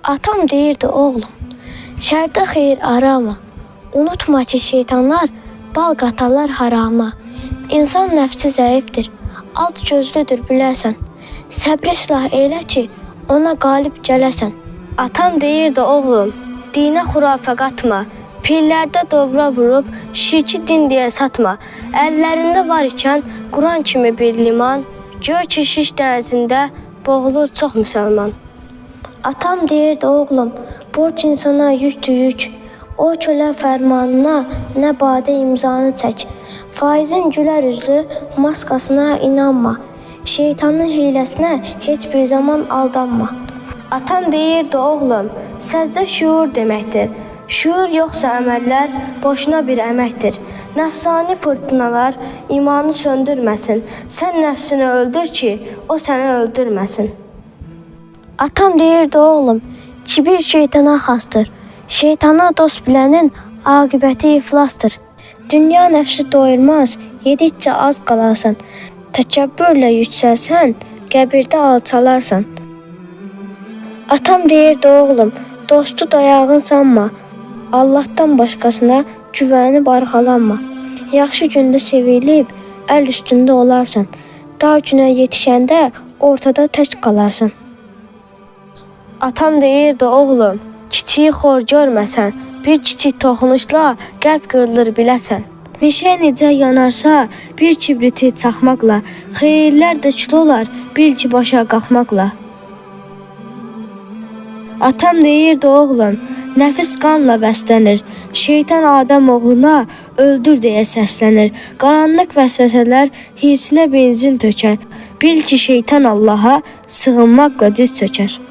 Atam deyirdi, oğlum, şərdə xeyir arama. Unutma ki, şeytanlar bal qatarlar harama. İnsan nəfsi zəifdir, alt gözlüdür bilərsən. Səbri silah eylə ki, ona qalib gələsən. Atam deyirdi, oğlum, dinə xurafə qatma. Pillərdə dovra vurub, şirki din deyə satma. Əllərində var ikən Quran kimi bir liman, göy ki şiş dənizində boğulur çox müsəlman. Atam deyirdi, oğlum, borc insana yükdür yük. O kölə fərmanına nə badə imzanı çək. Faizin gülər üzlü maskasına inanma. Şeytanın hiləsinə heç bir zaman aldanma. Atam deyirdi, oğlum, səzdə şuur deməkdir. Şuur yoxsa əməllər boşuna bir əməkdir. Nəfsani fırtınalar imanı söndürməsin. Sən nəfsini öldür ki, o səni öldürməsin. Atam deyirdi, oğlum, kibir şeytana xastır. Şeytana dost bilənin aqibəti iflasdır. Dünya nəfsi doyurmaz, yedikcə az qalarsan. Təkəbbürlə yüksəlsən, qəbirdə alçalarsan. Atam deyirdi, oğlum, dostu dayağın sanma. Allahdan başqasına güvənib arxalanma. Yaxşı gündə sevilib, əl üstündə olarsan. Dar günə yetişəndə ortada tək qalarsan. Atam deyirdi, oğlum, kiçiyi xor görməsən, bir kiçik toxunuşla qəlb qırılır biləsən. Meşə necə yanarsa, bir kibriti çaxmaqla, xeyirlər də kül olar, bil ki başa qalxmaqla. Atam deyirdi, oğlum, nəfis qanla bəslənir, şeytan Adəm oğluna öldür deyə səslənir. Qaranlıq vəsvəsələr hirsinə benzin tökər, bil ki şeytan Allaha sığınmaqla diz çökər.